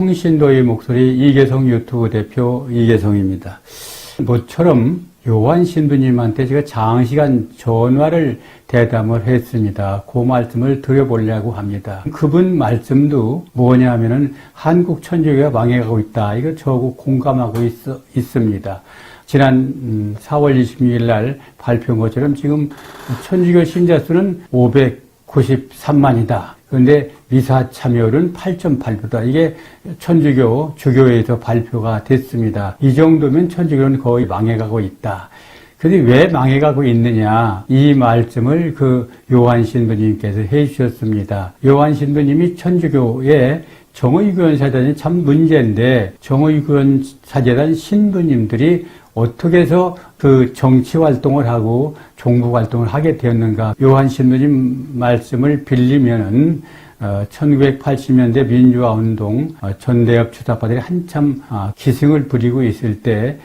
통신도의 목소리 이계성 유튜브 대표 이계성입니다. 모처럼 요한 신부님한테 제가 장시간 전화를 대담을 했습니다. 그 말씀을 드려보려고 합니다. 그분 말씀도 뭐냐면은 한국 천주교가 망해가고 있다. 이거 저하고 공감하고 있습니다. 지난 4월 26일 날 발표한 것처럼 지금 천주교 신자 수는 593만이다. 그런데 미사 참여율은 8.8%다. 이게 천주교 주교회에서 발표가 됐습니다. 이 정도면 천주교는 거의 망해가고 있다. 그런데 왜 망해가고 있느냐? 이 말씀을 요한 신부님께서 해주셨습니다. 요한 신부님이 천주교의 정의교원 사제단이 참 문제인데, 정의교원 사제단 신부님들이 어떻게 해서 정치 활동을 하고 종북 활동을 하게 되었는가? 요한 신부님 말씀을 빌리면은 1980년대 민주화 운동 전대협 주사파들이 한참 기승을 부리고 있을 때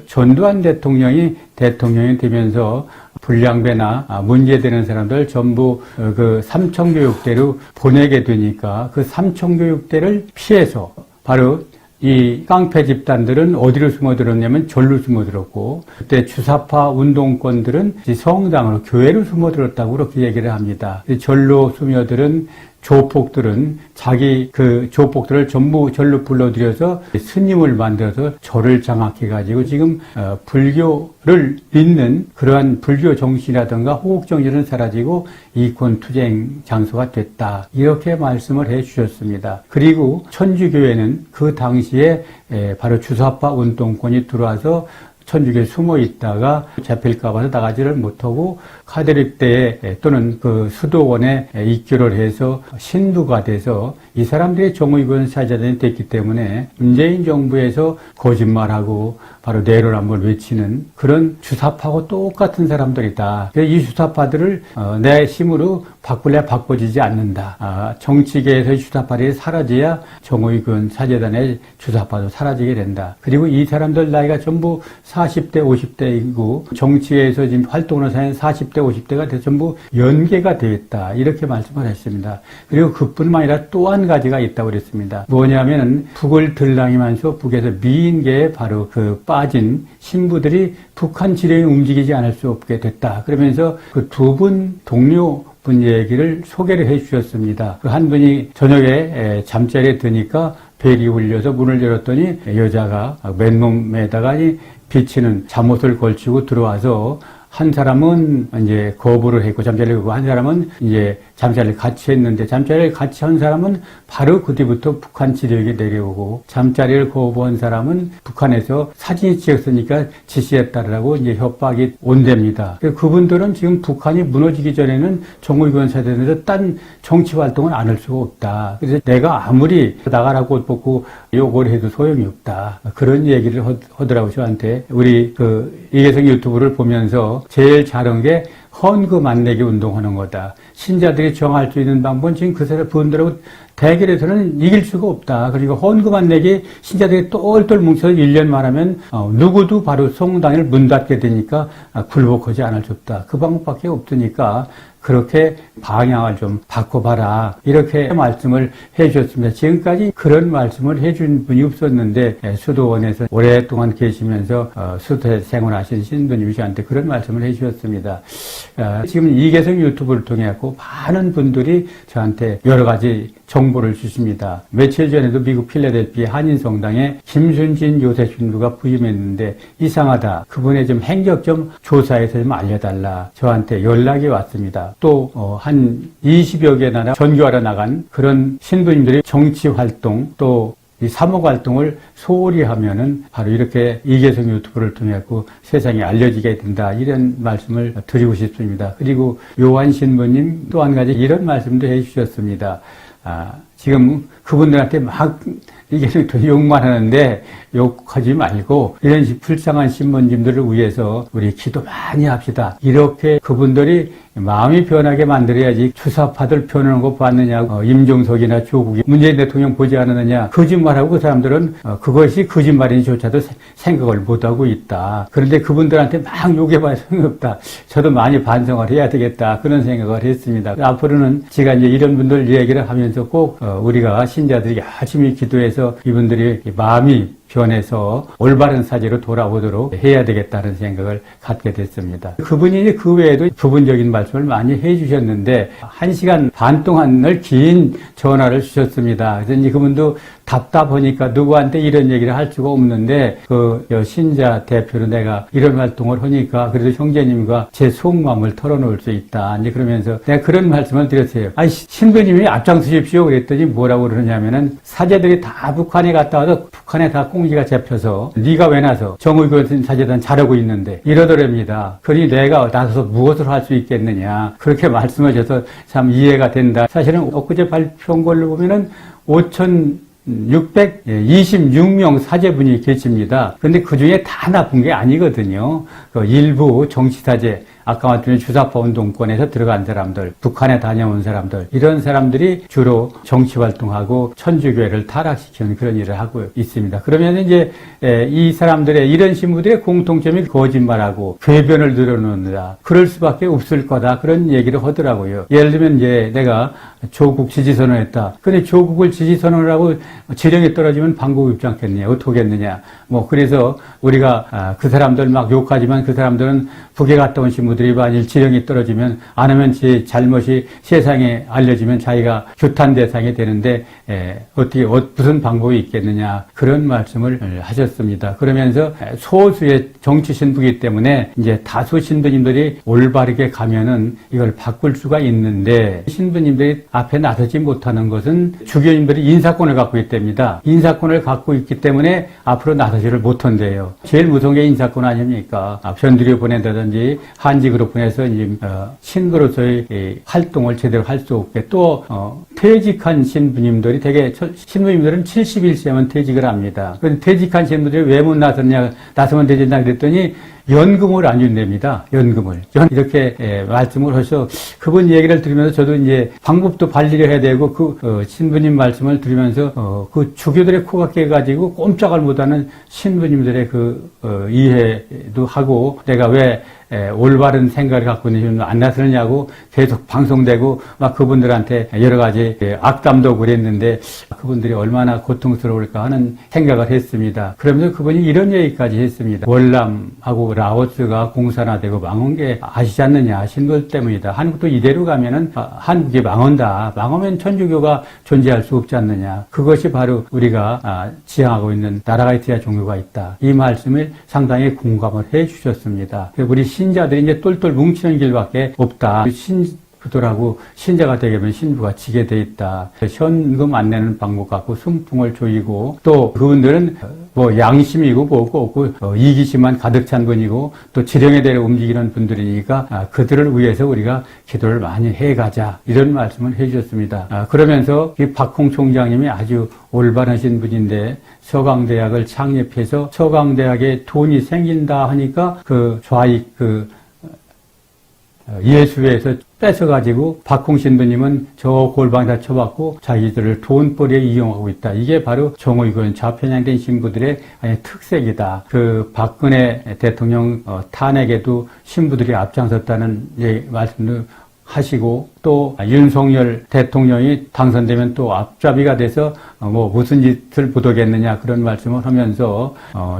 전두환 대통령이 되면서 불량배나 문제되는 사람들 전부 삼청교육대로 보내게 되니까 그 삼청교육대를 피해서 바로 이 깡패 집단들은 어디로 숨어들었냐면 절로 숨어들었고, 그때 주사파 운동권들은 성당으로, 교회로 숨어들었다고 그렇게 얘기를 합니다. 절로 숨어들은 조폭들은 자기 조폭들을 전부 절로 불러들여서 스님을 만들어서 절을 장악해가지고 지금 불교를 믿는 그러한 불교 정신이라든가 호국 정신은 사라지고 이권 투쟁 장소가 됐다. 이렇게 말씀을 해주셨습니다. 그리고 천주교회는 그 당시에 바로 주사파 운동권이 들어와서 천주교에 숨어 있다가 잡힐까 봐서 나가지를 못하고 카톨릭대에 또는 수도원에 입교를 해서 신부가 돼서 이 사람들이 정의교원 사제단이 됐기 때문에 문재인 정부에서 거짓말하고 바로 내로남불 외치는 그런 주사파하고 똑같은 사람들이다. 이 주사파들을 내 힘으로 바꿀래 바꿔지지 않는다. 정치계에서의 주사파들이 사라져야 정의교원 사제단의 주사파도 사라지게 된다. 그리고 이 사람들 나이가 전부 40대, 50대이고 정치에서 지금 활동을 하는 40대, 50대가 돼서 전부 연계가 되어 있다. 이렇게 말씀을 했습니다. 그리고 그뿐만 아니라 또 한 가지가 있다고 그랬습니다. 뭐냐면은 북을 들랑이면서 북에서 미인계에 바로 빠진 신부들이 북한 지령이 움직이지 않을 수 없게 됐다. 그러면서 두 분 동료 분 얘기를 소개를 해 주셨습니다. 한 분이 저녁에 잠자리에 드니까 벨이 울려서 문을 열었더니 여자가 맨몸에다가 비치는 잠옷을 걸치고 들어와서 한 사람은 이제 거부를 했고 잠자리를 하고 한 사람은 이제 잠자리를 같이 했는데 잠자리를 같이 한 사람은 바로 그 뒤부터 북한 지령이 내려오고 잠자리를 거부한 사람은 북한에서 사진이 찍혔으니까 지시에 따르라고 이제 협박이 온답니다. 그분들은 지금 북한이 무너지기 전에는 정의교원 사제단에서 딴 정치 활동을 안 할 수가 없다. 그래서 내가 아무리 나가라고 옷 벗고 욕을 해도 소용이 없다. 그런 얘기를 하더라고요, 저한테. 우리 이계성 유튜브를 보면서 제일 잘한 게 헌금 안 내기 운동하는 거다. 신자들이 정할 수 있는 방법은 지금 그분들하고 대결에서는 이길 수가 없다. 그리고 헌금 안 내기 신자들이 똘똘 뭉쳐서 1년 말하면 누구도 바로 성당을 문 닫게 되니까 굴복하지 않을 수 없다. 그 방법밖에 없으니까 그렇게 방향을 좀 바꿔봐라. 이렇게 말씀을 해 주셨습니다. 지금까지 그런 말씀을 해 준 분이 없었는데 수도원에서 오랫동안 계시면서 수도에 생활하신 신부님이 저한테 그런 말씀을 해 주셨습니다. 지금 이계성 유튜브를 통해 많은 분들이 저한테 여러 가지 정보를 주십니다. 며칠 전에도 미국 필라델피아 한인성당에 김순진 요새 신부가 부임했는데 이상하다. 그분의 좀 행적 좀 조사해서 좀 알려달라. 저한테 연락이 왔습니다. 또 한 20여 개 나라 전교하러 나간 그런 신부님들이 정치 활동 또 이 사목 활동을 소홀히 하면은 바로 이렇게 이계성 유튜브를 통해 세상에 알려지게 된다. 이런 말씀을 드리고 싶습니다. 그리고 요한 신부님 또 한 가지 이런 말씀도 해 주셨습니다. 지금 그분들한테 막 이게 또 욕만 하는데 욕하지 말고 이런 불쌍한 신부님들을 위해서 우리 기도 많이 합시다. 이렇게 그분들이 마음이 변하게 만들어야지 주사파들 변하는 거 봤느냐고 임종석이나 조국이 문재인 대통령 보지 않았느냐 거짓말하고 그 사람들은 그것이 거짓말인지조차도 생각을 못하고 있다. 그런데 그분들한테 막 욕해봐야 소용없다. 저도 많이 반성을 해야 되겠다. 그런 생각을 했습니다. 앞으로는 제가 이제 이런 분들 얘기를 하면서 꼭 우리가 신자들이 열심히 기도해서 이분들이 마음이 변해서 올바른 사제로 돌아오도록 해야 되겠다는 생각을 갖게 됐습니다. 그분이 그 외에도 부분적인 말씀을 많이 해주셨는데 1시간 반 동안을 긴 전화를 주셨습니다. 그래서 이제 그분도 답답하니까 누구한테 이런 얘기를 할 수가 없는데 그 신자 대표로 내가 이런 활동을 하니까 그래도 형제님과 제 속마음을 털어놓을 수 있다. 이제 그러면서 내가 그런 말씀을 드렸어요. 아니 신부님이 앞장서십시오. 그랬더니 뭐라고 그러냐면은 사제들이 다 북한에 갔다 와서 북한에 다 꽁지가 잡혀서 네가 왜 나서 정의교 사제단 잘하고 있는데 이러더랍니다. 그러니 내가 나서서 무엇을 할 수 있겠느냐. 그렇게 말씀하셔서 참 이해가 된다. 사실은 엊그제 발표한 걸로 보면은 5,626명 사제분이 계십니다. 그런데 그 중에 다 나쁜 게 아니거든요. 그 일부 정치사제, 아까 말씀드린 주사파 운동권에서 들어간 사람들, 북한에 다녀온 사람들, 이런 사람들이 주로 정치활동하고 천주교회를 타락시키는 그런 일을 하고 있습니다. 그러면 이제 이 사람들의 이런 신부들의 공통점이 거짓말하고 궤변을 늘어놓는다. 그럴 수밖에 없을 거다. 그런 얘기를 하더라고요. 예를 들면 이제 내가 조국 지지선언을 했다. 근데 조국을 지지선언을 하고 지령이 떨어지면 방법이 없지 않겠느냐. 어떻게 하겠느냐. 그래서 우리가 그 사람들 막 욕하지만 그 사람들은 북에 갔다 온 신부들이 만일 지령이 떨어지면 안 하면 제 잘못이 세상에 알려지면 자기가 규탄 대상이 되는데 어떻게 무슨 방법이 있겠느냐. 그런 말씀을 하셨습니다. 그러면서 소수의 정치 신부이기 때문에 이제 다수 신부님들이 올바르게 가면은 이걸 바꿀 수가 있는데 신부님들이 앞에 나서지 못하는 것은 주교님들이 인사권을 갖고 있답니다. 인사권을 갖고 있기 때문에 앞으로 나서지를 못한대요. 제일 무서운 게 인사권 아닙니까? 변두리에 보낸다든지 한직으로 보내서 이제 신부로서의 활동을 제대로 할 수 없게 또 퇴직한 신부님들이 되게 신부님들은 71세면 퇴직을 합니다. 그런데 퇴직한 신부들이 왜 못 나서면 되겠냐 그랬더니 연금을 안 준답니다. 연금을. 이렇게 말씀을 하셔서 그분 얘기를 들으면서 저도 이제 방법도 관리를 해야 되고 신부님 말씀을 들으면서 그 주교들의 코가 깨가지고 꼼짝을 못하는 신부님들의 이해도 하고 내가 왜 올바른 생각을 갖고 있는 안 나서느냐고 계속 방송되고 막 그분들한테 여러 가지 악담도 그랬는데 그분들이 얼마나 고통스러울까 하는 생각을 했습니다. 그러면서 그분이 이런 얘기까지 했습니다. 월남하고 라오스가 공산화되고 망한 게 아시지 않느냐. 신부 때문이다. 한국도 이대로 가면은 한국이 망한다. 망하면 천주교가 존재할 수 없지 않느냐. 그것이 바로 우리가 지향하고 있는 나라가 있어야 종교가 있다. 이 말씀을 상당히 공감을 해 주셨습니다. 우리 신자들이 이제 똘똘 뭉치는 길밖에 없다. 신부들하고 신자가 되려면 신부가 지게 돼 있다. 현금 안 내는 방법 갖고 순풍을 조이고 또 그분들은 양심이고 뭐고 없고 이기심만 가득 찬 분이고 또 지령에 대해 움직이는 분들이니까 그들을 위해서 우리가 기도를 많이 해가자 이런 말씀을 해주셨습니다. 그러면서 이 박홍 총장님이 아주 올바르신 분인데 서강대학을 창립해서 서강대학에 돈이 생긴다 하니까 그 좌익 예수회에서 뺏어가지고 박홍 신부님은 저 골방에다 쳐박고 자기들을 돈벌이에 이용하고 있다. 이게 바로 정의교회 좌편향된 신부들의 특색이다. 그 박근혜 대통령 탄핵에도 신부들이 앞장섰다는 말씀도 하시고 또 윤석열 대통령이 당선되면 또 앞잡이가 돼서 무슨 짓을 보도겠느냐 그런 말씀을 하면서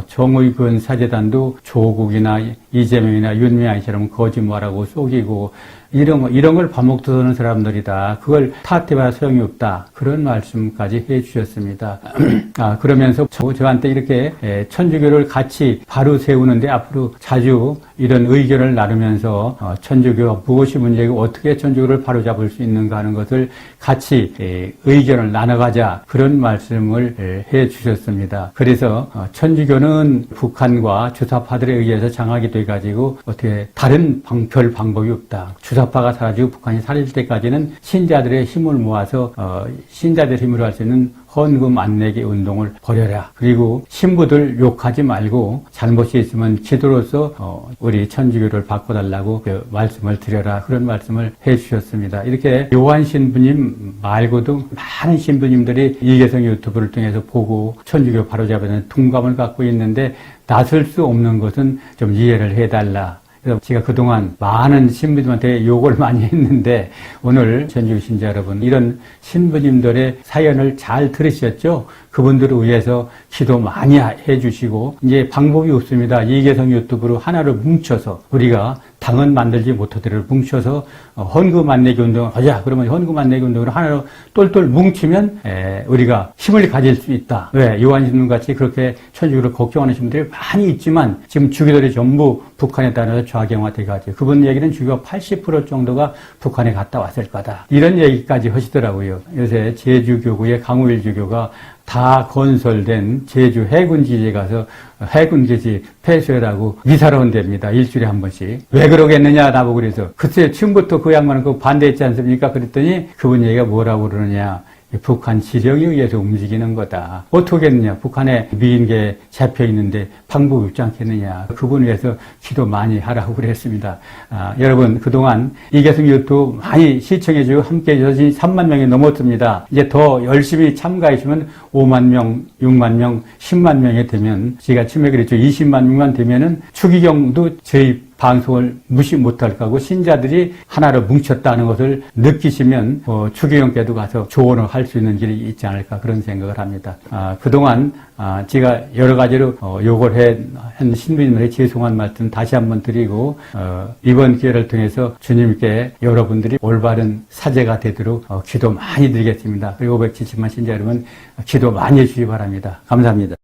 정의군 사제단도 조국이나 이재명이나 윤미향처럼 거짓말하고 속이고 이런 걸 밥먹듯 하는 사람들이다. 그걸 탓해봐야 소용이 없다. 그런 말씀까지 해주셨습니다. 그러면서 저한테 이렇게 천주교를 같이 바로 세우는데 앞으로 자주 이런 의견을 나누면서 천주교가 무엇이 문제고 어떻게 천주교를 바로 바로잡을 수 있는가 하는 것을 같이 의견을 나눠가자 그런 말씀을 해 주셨습니다. 그래서 천주교는 북한과 주사파들에 의해서 장악이 돼가지고 어떻게 다른 별 방법이 없다. 주사파가 사라지고 북한이 사라질 때까지는 신자들의 힘을 모아서 신자들의 힘으로 할 수 있는 헌금 안 내기 운동을 벌여라. 그리고 신부들 욕하지 말고 잘못이 있으면 기도로서 우리 천주교를 바꿔달라고 그 말씀을 드려라. 그런 말씀을 해주셨습니다. 이렇게 요한 신부님 말고도 많은 신부님들이 이계성 유튜브를 통해서 보고 천주교 바로잡아는 동감을 갖고 있는데 나설 수 없는 것은 좀 이해를 해달라. 그래서 제가 그동안 많은 신부님한테 욕을 많이 했는데 오늘 천주교 신자 여러분 이런 신부님들의 사연을 잘 들으셨죠? 그분들을 위해서 기도 많이 해주시고 이제 방법이 없습니다. 이계성 유튜브로 하나로 뭉쳐서 우리가 당은 만들지 못하더라도 뭉쳐서 헌금 안 내기 운동을 하자. 그러면 헌금 안 내기 운동을 하나로 똘똘 뭉치면 우리가 힘을 가질 수 있다. 왜? 요한신부 같이 그렇게 천주교를 걱정하는 분들이 많이 있지만 지금 주교들이 전부 북한에 따라서 좌경화돼가지고 그분 얘기는 주교 80% 정도가 북한에 갔다 왔을 거다. 이런 얘기까지 하시더라고요. 요새 제주교구의 강우일 주교가 다 건설된 제주 해군기지에 가서 해군기지 폐쇄라고 이사를 온답니다. 일주일에 한 번씩. 왜 그러겠느냐 나보고 그래서 그때 처음부터 그 양반은 그 반대했지 않습니까? 그랬더니 그분 얘기가 뭐라고 그러느냐. 북한 지령에 의해서 움직이는 거다. 어떻게 했느냐. 북한에 미인계 잡혀 있는데 방법이 없지 않겠느냐. 그분을 위해서 기도 많이 하라고 그랬습니다. 여러분 그동안 이계성 유튜브 많이 시청해주고 함께해 주셔서 3만 명이 넘었습니다. 이제 더 열심히 참가해 주면 5만 명, 6만 명, 10만 명이 되면 제가 처음에 그랬죠. 20만 명만 되면은 추기경도 저희 방송을 무시 못할 거고 신자들이 하나로 뭉쳤다는 것을 느끼시면 추기경께도 가서 조언을 할 수 있는 길이 있지 않을까 그런 생각을 합니다. 그동안 제가 여러 가지로 욕을 한 신부님들의 죄송한 말씀 다시 한번 드리고 이번 기회를 통해서 주님께 여러분들이 올바른 사제가 되도록 기도 많이 드리겠습니다. 그리고 570만 신자 여러분 기도 많이 해주시기 바랍니다. 감사합니다.